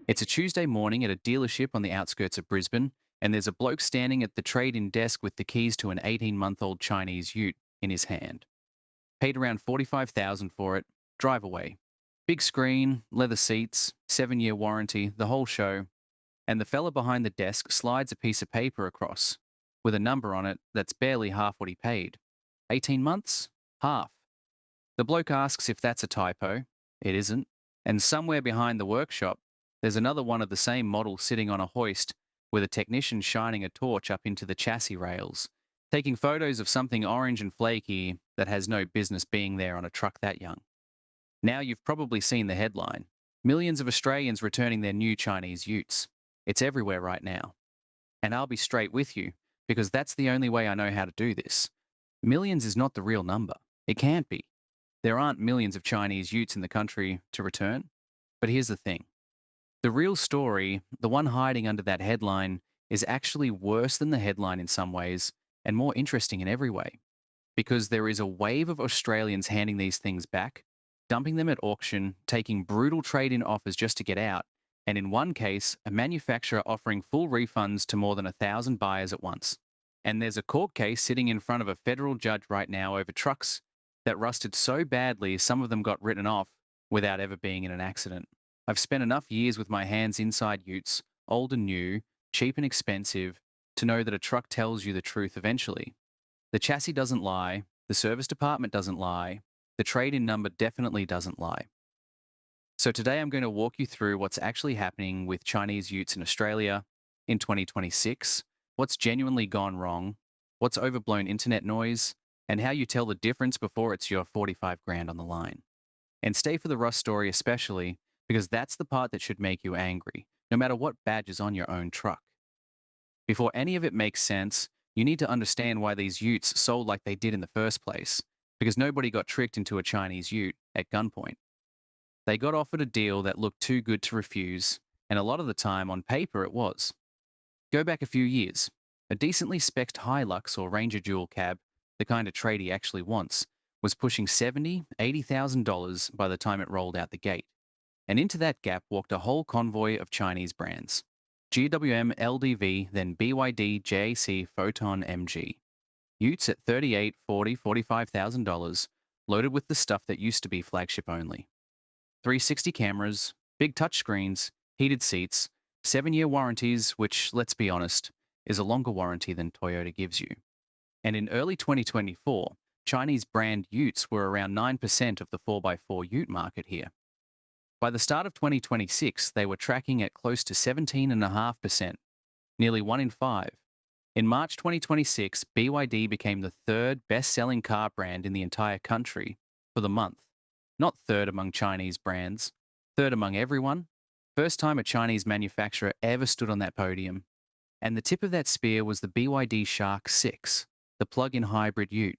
It's a Tuesday morning at a dealership on the outskirts of Brisbane, and there's a bloke standing at the trade-in desk with the keys to an 18-month-old Chinese ute in his hand. Paid around 45,000 for it, drive away. Big screen, leather seats, 7-year warranty, the whole show. And the fella behind the desk slides a piece of paper across with a number on it that's barely half what he paid. 18 months? Half. The bloke asks if that's a typo. It isn't. And somewhere behind the workshop, there's another one of the same model sitting on a hoist with a technician shining a torch up into the chassis rails, taking photos of something orange and flaky that has no business being there on a truck that young. Now you've probably seen the headline. Millions of Australians returning their new Chinese utes. It's everywhere right now. And I'll be straight with you, because that's the only way I know how to do this. Millions is not the real number. It can't be. There aren't millions of Chinese utes in the country to return. But here's the thing. The real story, the one hiding under that headline, is actually worse than the headline in some ways and more interesting in every way. Because there is a wave of Australians handing these things back, dumping them at auction, taking brutal trade-in offers just to get out, and in one case, a manufacturer offering full refunds to more than 1,000 buyers at once. And there's a court case sitting in front of a federal judge right now over trucks that rusted so badly some of them got written off without ever being in an accident. I've spent enough years with my hands inside utes, old and new, cheap and expensive, to know that a truck tells you the truth eventually. The chassis doesn't lie, the service department doesn't lie, the trade-in number definitely doesn't lie. So today I'm going to walk you through what's actually happening with Chinese utes in Australia in 2026, what's genuinely gone wrong, what's overblown internet noise, and how you tell the difference before it's your 45 grand on the line. And stay for the Rust story especially, because that's the part that should make you angry, no matter what badge is on your own truck. Before any of it makes sense, you need to understand why these utes sold like they did in the first place, because nobody got tricked into a Chinese ute at gunpoint. They got offered a deal that looked too good to refuse, and a lot of the time on paper it was. Go back a few years. A decently spec'd Hilux or Ranger dual cab, the kind of tradie actually wants, was pushing $70,000, $80,000 by the time it rolled out the gate. And into that gap walked a whole convoy of Chinese brands. GWM LDV, then BYD JAC Photon MG. Utes at $38,000, $40,000, $45,000, loaded with the stuff that used to be flagship only. 360 cameras, big touchscreens, heated seats, 7-year warranties, which, let's be honest, is a longer warranty than Toyota gives you. And in early 2024, Chinese brand utes were around 9% of the 4x4 ute market here. By the start of 2026, they were tracking at close to 17.5%, nearly 1 in 5. In March 2026, BYD became the third best-selling car brand in the entire country for the month. Not third among Chinese brands, third among everyone. First time a Chinese manufacturer ever stood on that podium. And the tip of that spear was the BYD Shark 6, the plug-in hybrid ute.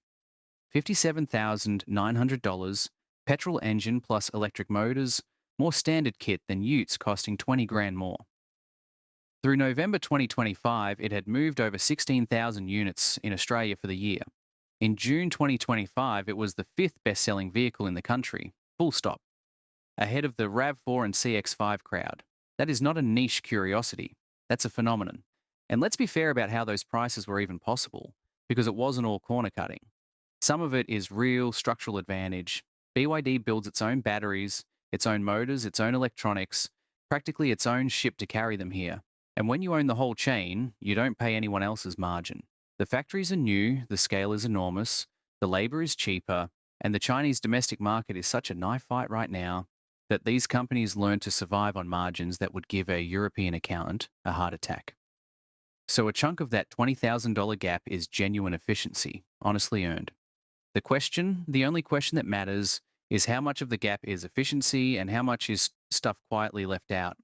$57,900, petrol engine plus electric motors, more standard kit than utes costing 20 grand more. Through November 2025, it had moved over 16,000 units in Australia for the year. In June 2025, it was the 5th best-selling vehicle in the country, full stop, ahead of the RAV4 and CX5 crowd. That is not a niche curiosity. That's a phenomenon. And let's be fair about how those prices were even possible, because it wasn't all corner cutting. Some of it is real structural advantage. BYD builds its own batteries, its own motors, its own electronics, practically its own ship to carry them here. And when you own the whole chain, you don't pay anyone else's margin. The factories are new, the scale is enormous, the labor is cheaper, and the Chinese domestic market is such a knife fight right now that these companies learn to survive on margins that would give a European accountant a heart attack. So a chunk of that $20,000 gap is genuine efficiency, honestly earned. The only question that matters is how much of the gap is efficiency and how much is stuff quietly left out.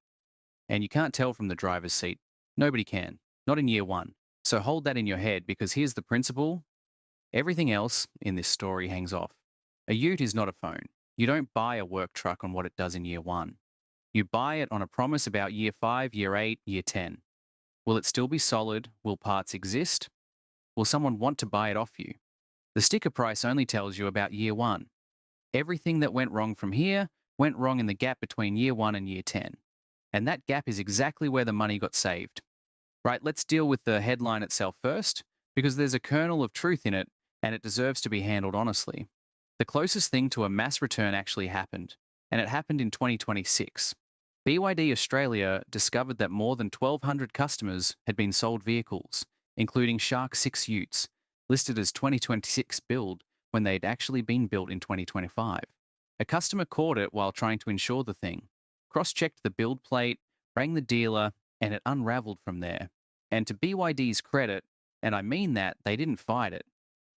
And you can't tell from the driver's seat. Nobody can. Not in year one. So hold that in your head, because here's the principle. Everything else in this story hangs off. A ute is not a phone. You don't buy a work truck on what it does in year one. You buy it on a promise about year 5, year 8, year 10. Will it still be solid? Will parts exist? Will someone want to buy it off you? The sticker price only tells you about year 1. Everything that went wrong from here went wrong in the gap between year 1 and year 10. And that gap is exactly where the money got saved. Right, let's deal with the headline itself first, because there's a kernel of truth in it, and it deserves to be handled honestly. The closest thing to a mass return actually happened, and it happened in 2026. BYD Australia discovered that more than 1,200 customers had been sold vehicles, including Shark 6 utes, listed as 2026 build when they'd actually been built in 2025. A customer caught it while trying to insure the thing, cross-checked the build plate, rang the dealer, and it unraveled from there. And to BYD's credit, and I mean that, they didn't fight it.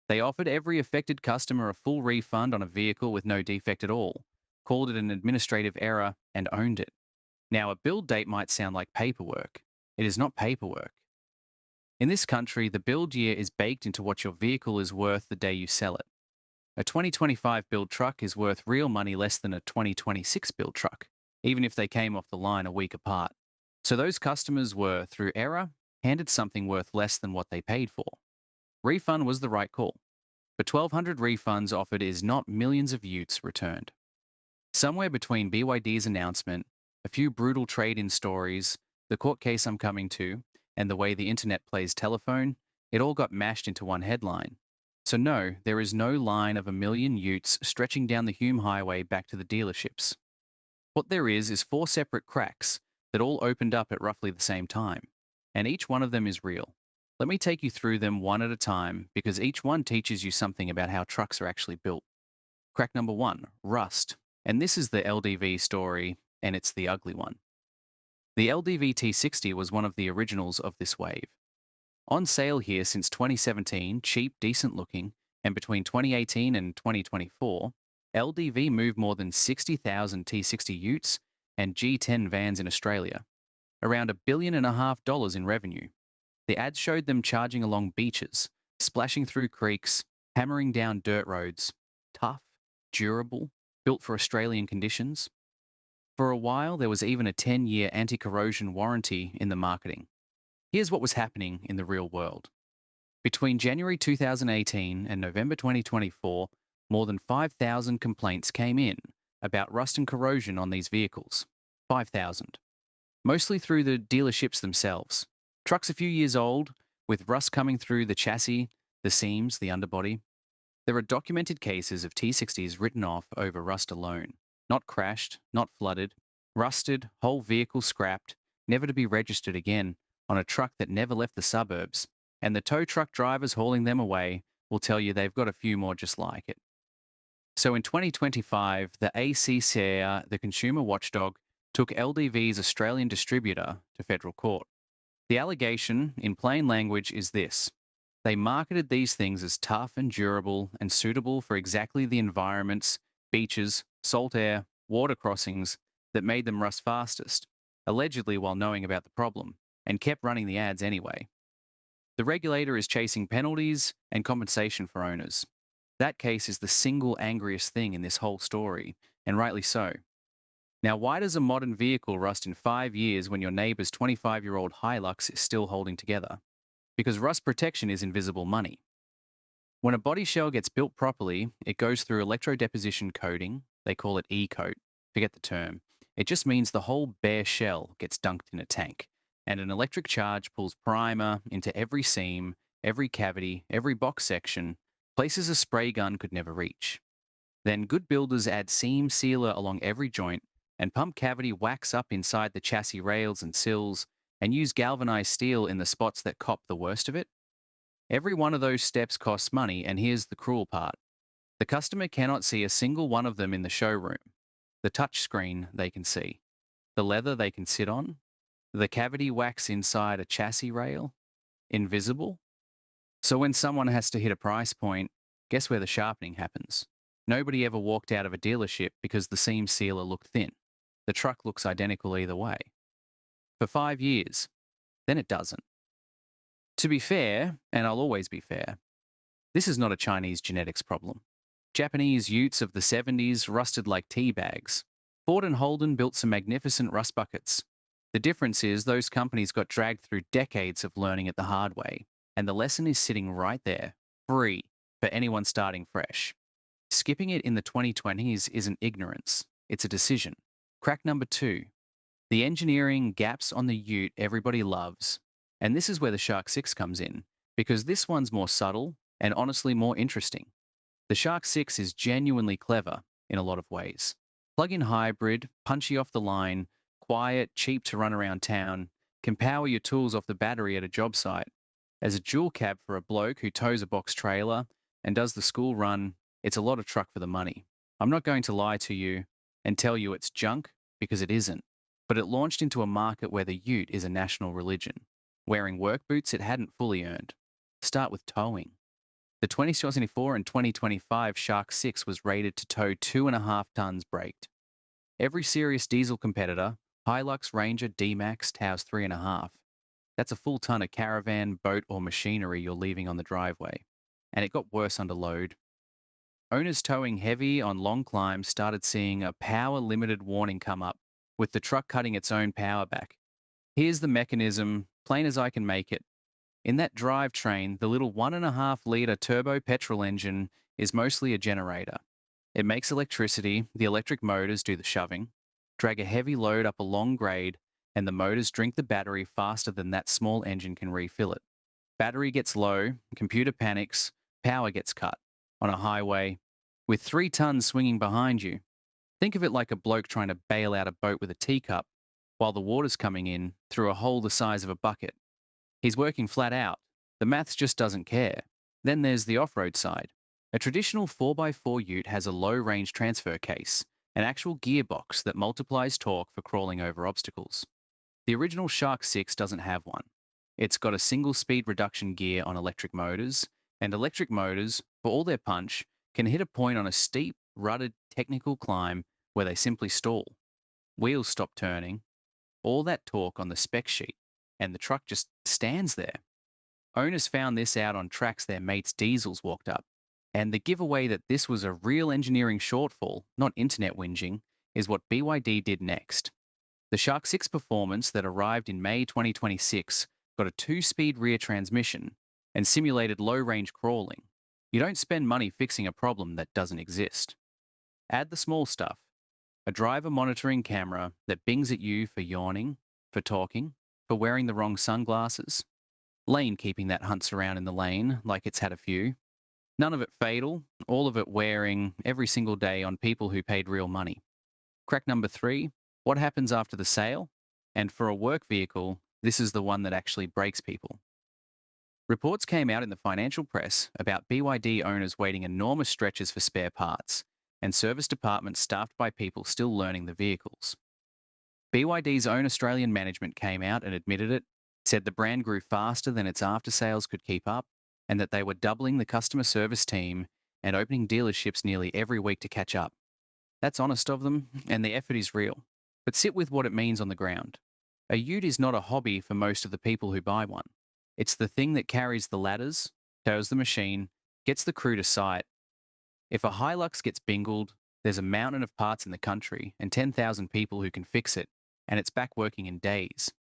They offered every affected customer a full refund on a vehicle with no defect at all, called it an administrative error, and owned it. Now, a build date might sound like paperwork. It is not paperwork. In this country, the build year is baked into what your vehicle is worth the day you sell it. A 2025 build truck is worth real money less than a 2026 build truck, even if they came off the line a week apart. So those customers were, through error, handed something worth less than what they paid for. Refund was the right call. The 1,200 refunds offered is not millions of utes returned. Somewhere between BYD's announcement, a few brutal trade-in stories, the court case I'm coming to, and the way the internet plays telephone, it all got mashed into one headline. So no, there is no line of a million utes stretching down the Hume Highway back to the dealerships. What there is 4 separate cracks that all opened up at roughly the same time, and each one of them is real. Let me take you through them one at a time because each one teaches you something about how trucks are actually built. Crack number 1, rust. And this is the LDV story, and it's the ugly one. The LDV T60 was one of the originals of this wave. On sale here since 2017, cheap, decent looking, and between 2018 and 2024, LDV moved more than 60,000 T60 utes and G10 vans in Australia, around $1.5 billion in revenue. The ads showed them charging along beaches, splashing through creeks, hammering down dirt roads. Tough, durable, built for Australian conditions. For a while, there was even a 10-year anti-corrosion warranty in the marketing. Here's what was happening in the real world. Between January 2018 and November 2024, more than 5,000 complaints came in about rust and corrosion on these vehicles. 5,000. Mostly through the dealerships themselves. Trucks a few years old, with rust coming through the chassis, the seams, the underbody. There are documented cases of T60s written off over rust alone. Not crashed, not flooded, rusted, whole vehicle scrapped, never to be registered again, on a truck that never left the suburbs. And the tow truck drivers hauling them away will tell you they've got a few more just like it. So in 2025, the ACCC, the consumer watchdog, took LDV's Australian distributor to federal court. The allegation, in plain language, is this. They marketed these things as tough and durable and suitable for exactly the environments, beaches, salt air, water crossings that made them rust fastest, allegedly while knowing about the problem, and kept running the ads anyway. The regulator is chasing penalties and compensation for owners. That case is the single angriest thing in this whole story, and rightly so. Now, why does a modern vehicle rust in 5 years when your neighbour's 25-year-old Hilux is still holding together? Because rust protection is invisible money. When a body shell gets built properly, it goes through electrodeposition coating. They call it E-coat. Forget the term. It just means the whole bare shell gets dunked in a tank, and an electric charge pulls primer into every seam, every cavity, every box section, places a spray gun could never reach. Then good builders add seam sealer along every joint and pump cavity wax up inside the chassis rails and sills and use galvanized steel in the spots that cop the worst of it. Every one of those steps costs money, and here's the cruel part. The customer cannot see a single one of them in the showroom. The touch screen they can see. The leather they can sit on. The cavity wax inside a chassis rail. Invisible. So when someone has to hit a price point, guess where the sharpening happens? Nobody ever walked out of a dealership because the seam sealer looked thin. The truck looks identical either way. For 5 years. Then it doesn't. To be fair, and I'll always be fair, this is not a Chinese genetics problem. Japanese utes of the 70s rusted like tea bags. Ford and Holden built some magnificent rust buckets. The difference is those companies got dragged through decades of learning it the hard way, and the lesson is sitting right there, free, for anyone starting fresh. Skipping it in the 2020s isn't ignorance, it's a decision. Crack number 2. The engineering gaps on the Ute everybody loves. And this is where the Shark 6 comes in, because this one's more subtle and honestly more interesting. The Shark 6 is genuinely clever in a lot of ways. Plug-in hybrid, punchy off the line, quiet, cheap to run around town, can power your tools off the battery at a job site. As a dual cab for a bloke who tows a box trailer and does the school run, it's a lot of truck for the money. I'm not going to lie to you and tell you it's junk, because it isn't. But it launched into a market where the Ute is a national religion, wearing work boots it hadn't fully earned. Start with towing. The 2024 and 2025 Shark 6 was rated to tow 2.5 tons braked. Every serious diesel competitor, Hilux, Ranger, D-Max, tows 3.5. That's a full ton of caravan, boat, or machinery you're leaving on the driveway. And it got worse under load. Owners towing heavy on long climbs started seeing a power limited warning come up, with the truck cutting its own power back. Here's the mechanism, plain as I can make it. In that drivetrain, the little 1.5-litre turbo petrol engine is mostly a generator. It makes electricity, the electric motors do the shoving, drag a heavy load up a long grade, and the motors drink the battery faster than that small engine can refill it. Battery gets low, computer panics, power gets cut. On a highway, with 3 tons swinging behind you. Think of it like a bloke trying to bail out a boat with a teacup while the water's coming in through a hole the size of a bucket. He's working flat out. The maths just doesn't care. Then there's the off-road side. A traditional 4x4 ute has a low-range transfer case, an actual gearbox that multiplies torque for crawling over obstacles. The original Shark 6 doesn't have one. It's got a single-speed reduction gear on electric motors, and electric motors, for all their punch, can hit a point on a steep, rutted, technical climb where they simply stall. Wheels stop turning, all that torque on the spec sheet, and the truck just stands there. Owners found this out on tracks their mates' diesels walked up, and the giveaway that this was a real engineering shortfall, not internet whinging, is what BYD did next. The Shark 6 Performance that arrived in May 2026 got a 2-speed rear transmission and simulated low-range crawling. You don't spend money fixing a problem that doesn't exist. Add the small stuff. A driver monitoring camera that bings at you for yawning, for talking, for wearing the wrong sunglasses. Lane keeping that hunts around in the lane like it's had a few. None of it fatal, all of it wearing every single day on people who paid real money. Crack number 3, what happens after the sale? And for a work vehicle, this is the one that actually breaks people. Reports came out in the financial press about BYD owners waiting enormous stretches for spare parts, and service departments staffed by people still learning the vehicles. BYD's own Australian management came out and admitted it, said the brand grew faster than its after-sales could keep up, and that they were doubling the customer service team and opening dealerships nearly every week to catch up. That's honest of them, and the effort is real. But sit with what it means on the ground. A ute is not a hobby for most of the people who buy one. It's the thing that carries the ladders, tows the machine, gets the crew to site. If a Hilux gets bingled, there's a mountain of parts in the country and 10,000 people who can fix it, and it's back working in days.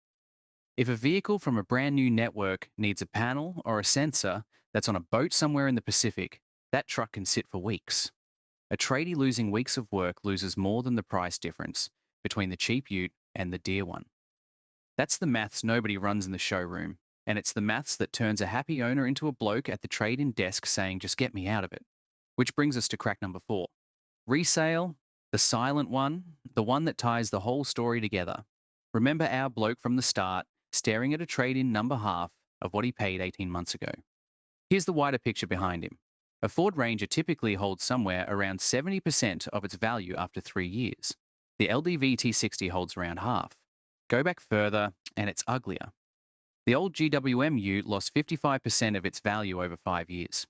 If a vehicle from a brand new network needs a panel or a sensor that's on a boat somewhere in the Pacific, that truck can sit for weeks. A tradie losing weeks of work loses more than the price difference between the cheap ute and the dear one. That's the maths nobody runs in the showroom, and it's the maths that turns a happy owner into a bloke at the trade-in desk saying, just get me out of it. Which brings us to crack number 4. Resale, the silent one, the one that ties the whole story together. Remember our bloke from the start, staring at a trade-in number half of what he paid 18 months ago. Here's the wider picture behind him. A Ford Ranger typically holds somewhere around 70% of its value after 3 years. The LDV T60 holds around half. Go back further, and it's uglier. The old GWM Ute lost 55% of its value over 5 years.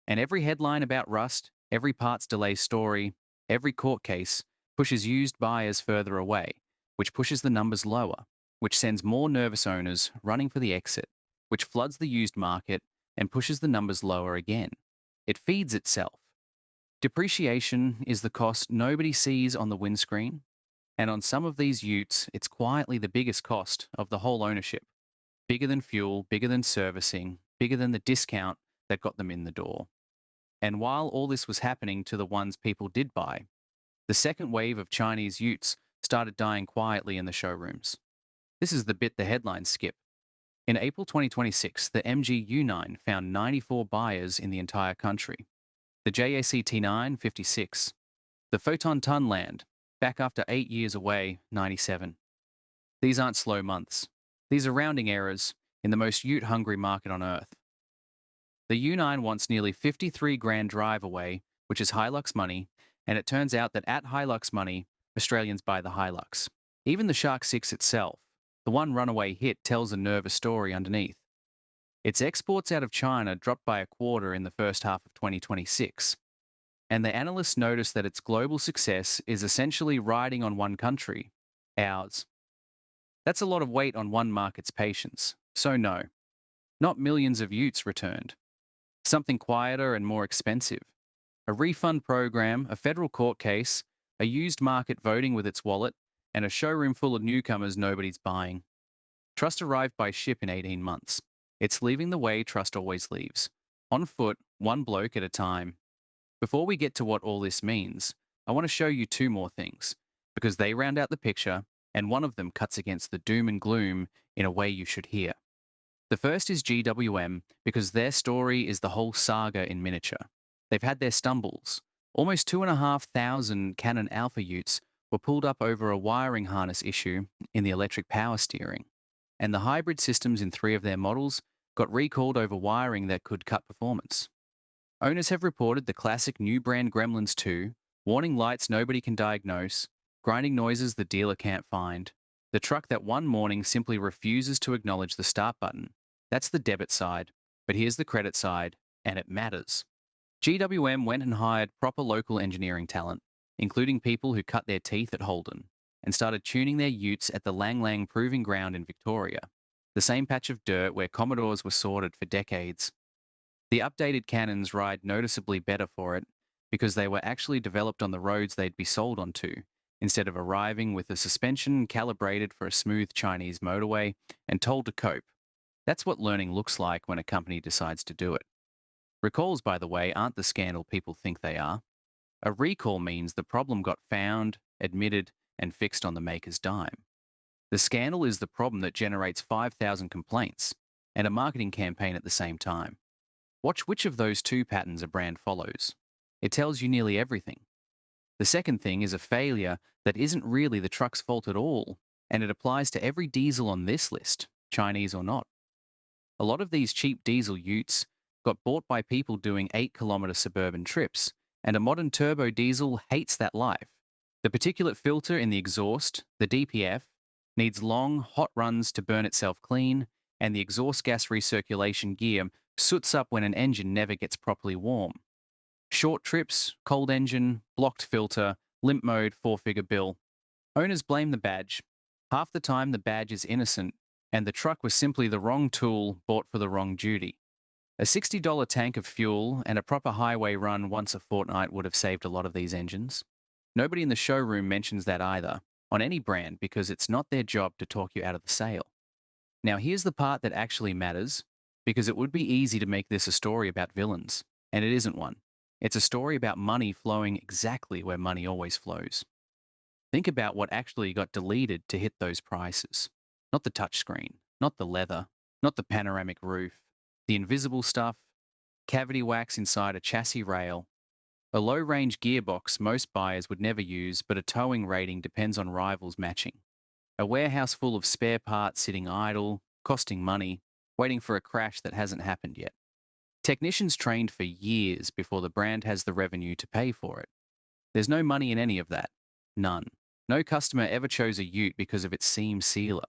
And every headline about rust, every parts delay story, every court case pushes used buyers further away, which pushes the numbers lower, which sends more nervous owners running for the exit, which floods the used market and pushes the numbers lower again. It feeds itself. Depreciation is the cost nobody sees on the windscreen, and on some of these utes, it's quietly the biggest cost of the whole ownership. Bigger than fuel, bigger than servicing, bigger than the discount that got them in the door. And while all this was happening to the ones people did buy, the second wave of Chinese utes started dying quietly in the showrooms. This is the bit the headlines skip. In April 2026, the MG U9 found 94 buyers in the entire country. The JAC T9, 56. The Photon Tunland, back after 8 years away, 97. These aren't slow months. These are rounding errors in the most ute-hungry market on earth. The U9 wants nearly 53 grand drive away, which is Hilux money, and it turns out that at Hilux money, Australians buy the Hilux. Even the Shark 6 itself, the one runaway hit, tells a nervous story underneath. Its exports out of China dropped by a quarter in the first half of 2026, and the analysts noticed that its global success is essentially riding on one country, ours. That's a lot of weight on one market's patience, so no, not millions of utes returned. Something quieter and more expensive. A refund program, a federal court case, a used market voting with its wallet, and a showroom full of newcomers nobody's buying. Trust arrived by ship in 18 months. It's leaving the way trust always leaves. On foot, one bloke at a time. Before we get to what all this means, I want to show you two more things, because they round out the picture, and one of them cuts against the doom and gloom in a way you should hear. The first is GWM, because their story is the whole saga in miniature. They've had their stumbles. Almost 2,500 Cannon Alpha utes were pulled up over a wiring harness issue in the electric power steering, and the hybrid systems in 3 of their models got recalled over wiring that could cut performance. Owners have reported the classic new brand Gremlins 2, warning lights nobody can diagnose, grinding noises the dealer can't find, the truck that one morning simply refuses to acknowledge the start button. That's the debit side, but here's the credit side, and it matters. GWM went and hired proper local engineering talent, including people who cut their teeth at Holden, and started tuning their utes at the Lang Lang Proving Ground in Victoria, the same patch of dirt where Commodores were sorted for decades. The updated Cannons ride noticeably better for it because they were actually developed on the roads they'd be sold onto, instead of arriving with a suspension calibrated for a smooth Chinese motorway and told to cope. That's what learning looks like when a company decides to do it. Recalls, by the way, aren't the scandal people think they are. A recall means the problem got found, admitted, and fixed on the maker's dime. The scandal is the problem that generates 5,000 complaints and a marketing campaign at the same time. Watch which of those two patterns a brand follows. It tells you nearly everything. The second thing is a failure that isn't really the truck's fault at all, and it applies to every diesel on this list, Chinese or not. A lot of these cheap diesel utes got bought by people doing 8-kilometre suburban trips, and a modern turbo diesel hates that life. The particulate filter in the exhaust, the DPF, needs long, hot runs to burn itself clean, and the exhaust gas recirculation gear soots up when an engine never gets properly warm. Short trips, cold engine, blocked filter, limp mode, 4-figure bill. Owners blame the badge. Half the time the badge is innocent, and the truck was simply the wrong tool bought for the wrong duty. A $60 tank of fuel and a proper highway run once a fortnight would have saved a lot of these engines. Nobody in the showroom mentions that either, on any brand, because it's not their job to talk you out of the sale. Now here's the part that actually matters, because it would be easy to make this a story about villains, and it isn't one. It's a story about money flowing exactly where money always flows. Think about what actually got deleted to hit those prices. Not the touchscreen, not the leather, not the panoramic roof, the invisible stuff, cavity wax inside a chassis rail, a low-range gearbox most buyers would never use, but a towing rating depends on rivals matching, a warehouse full of spare parts sitting idle, costing money, waiting for a crash that hasn't happened yet. Technicians trained for years before the brand has the revenue to pay for it. There's no money in any of that. None. No customer ever chose a ute because of its seam sealer.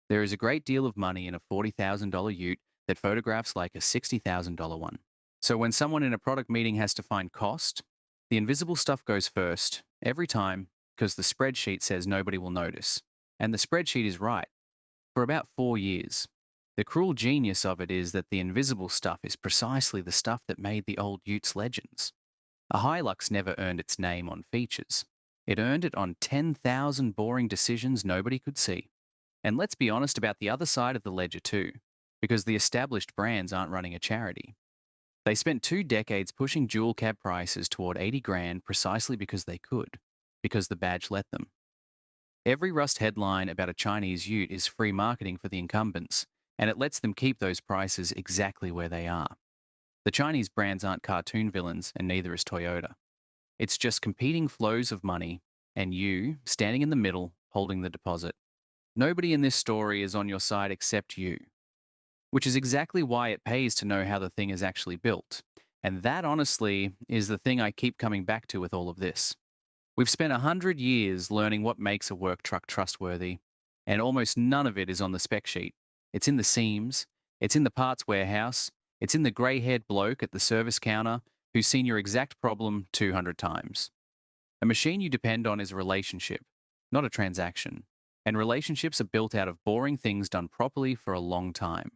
There is a great deal of money in a $40,000 ute that photographs like a $60,000 one. So when someone in a product meeting has to find cost, the invisible stuff goes first, every time, because the spreadsheet says nobody will notice. And the spreadsheet is right. For about 4 years. The cruel genius of it is that the invisible stuff is precisely the stuff that made the old utes legends. A Hilux never earned its name on features. It earned it on 10,000 boring decisions nobody could see. And let's be honest about the other side of the ledger too, because the established brands aren't running a charity. They spent 2 decades pushing dual cab prices toward 80 grand precisely because they could, because the badge let them. Every Rust headline about a Chinese ute is free marketing for the incumbents, and it lets them keep those prices exactly where they are. The Chinese brands aren't cartoon villains, and neither is Toyota. It's just competing flows of money, and you, standing in the middle, holding the deposit. Nobody in this story is on your side except you, which is exactly why it pays to know how the thing is actually built. And that, honestly, is the thing I keep coming back to with all of this. We've spent 100 years learning what makes a work truck trustworthy, and almost none of it is on the spec sheet. It's in the seams, it's in the parts warehouse, it's in the grey haired bloke at the service counter who's seen your exact problem 200 times. A machine you depend on is a relationship, not a transaction. And relationships are built out of boring things done properly for a long time.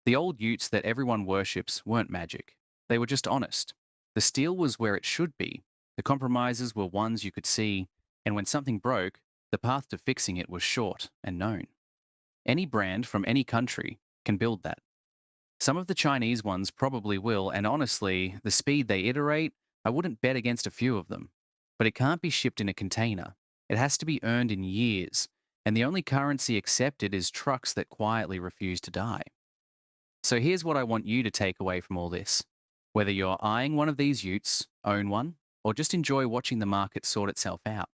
The old utes that everyone worships weren't magic. They were just honest. The steel was where it should be. The compromises were ones you could see, and when something broke, the path to fixing it was short and known. Any brand from any country can build that. Some of the Chinese ones probably will, and honestly, the speed they iterate, I wouldn't bet against a few of them. But it can't be shipped in a container. It has to be earned in years, and the only currency accepted is trucks that quietly refuse to die. So here's what I want you to take away from all this. Whether you're eyeing one of these utes, own one, or just enjoy watching the market sort itself out.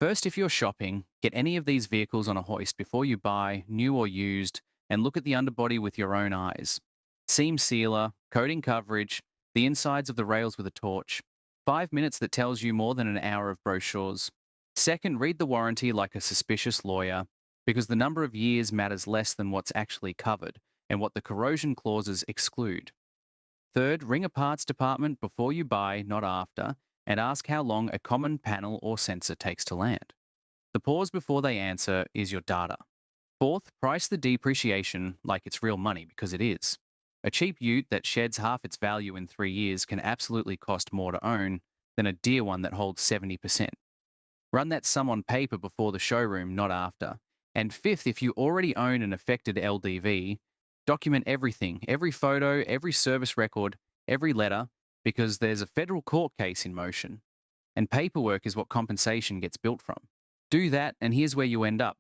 First, if you're shopping, get any of these vehicles on a hoist before you buy, new or used, and look at the underbody with your own eyes. Seam sealer, coating coverage, the insides of the rails with a torch. 5 minutes that tells you more than an hour of brochures. Second, read the warranty like a suspicious lawyer, because the number of years matters less than what's actually covered and what the corrosion clauses exclude. Third, ring a parts department before you buy, not after, and ask how long a common panel or sensor takes to land. The pause before they answer is your data. Fourth, price the depreciation like it's real money, because it is. A cheap ute that sheds half its value in 3 years can absolutely cost more to own than a dear one that holds 70%. Run that sum on paper before the showroom, not after. And fifth, if you already own an affected LDV, document everything, every photo, every service record, every letter, because there's a federal court case in motion. And paperwork is what compensation gets built from. Do that, and here's where you end up.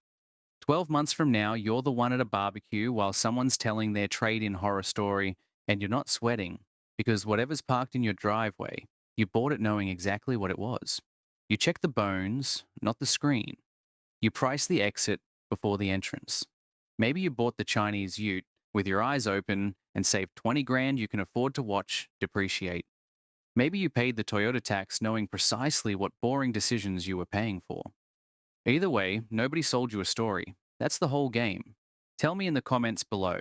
12 months from now, you're the one at a barbecue while someone's telling their trade-in horror story, and you're not sweating, because whatever's parked in your driveway, you bought it knowing exactly what it was. You check the bones, not the screen. You price the exit before the entrance. Maybe you bought the Chinese ute with your eyes open and saved 20 grand you can afford to watch depreciate. Maybe you paid the Toyota tax knowing precisely what boring decisions you were paying for. Either way, nobody sold you a story. That's the whole game. Tell me in the comments below.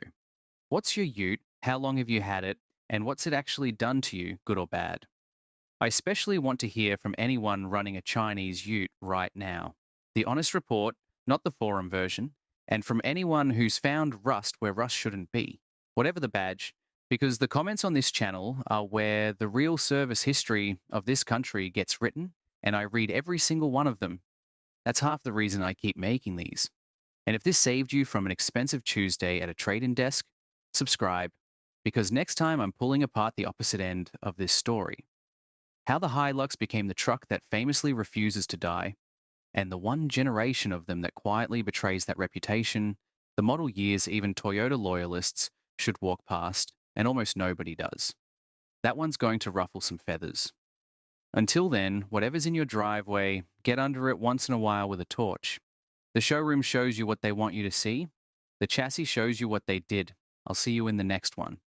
What's your ute? How long have you had it? And what's it actually done to you, good or bad? I especially want to hear from anyone running a Chinese ute right now. The honest report, not the forum version, and from anyone who's found rust where rust shouldn't be, whatever the badge, because the comments on this channel are where the real service history of this country gets written, and I read every single one of them. That's half the reason I keep making these. And if this saved you from an expensive Tuesday at a trade-in desk, subscribe, because next time I'm pulling apart the opposite end of this story. How the Hilux became the truck that famously refuses to die, and the one generation of them that quietly betrays that reputation, the model years even Toyota loyalists should walk past, and almost nobody does. That one's going to ruffle some feathers. Until then, whatever's in your driveway, get under it once in a while with a torch. The showroom shows you what they want you to see. The chassis shows you what they did. I'll see you in the next one.